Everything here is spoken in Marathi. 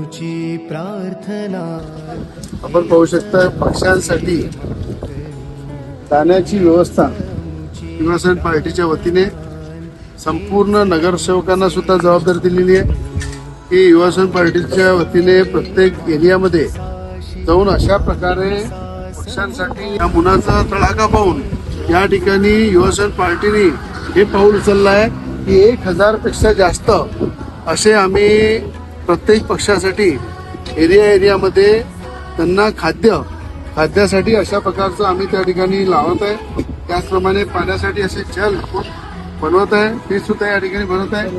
प्रार्थना आपण पाहू शकता पक्षांसाठी जाण्याची व्यवस्था युवासेना पार्टीच्या वतीने संपूर्ण नगरसेवकांना सुद्धा जबाबदारी दिलेली आहे की युवासेना पार्टीच्या वतीने प्रत्येक एरियामध्ये जाऊन अशा प्रकारे पक्षांसाठी या मुलाचा तडाखा पाहून या ठिकाणी युवासेना पार्टीने हे पाऊल उचललं आहे की 1000 पेक्षा जास्त असे आम्ही प्रत्येक पक्षासाठी एरियामध्ये त्यांना खाद्यासाठी अशा प्रकारचं आम्ही त्या ठिकाणी लावत आहे. त्याचप्रमाणे पाण्यासाठी असे जल बनवत आहे ते सुद्धा या ठिकाणी बनवत आहे.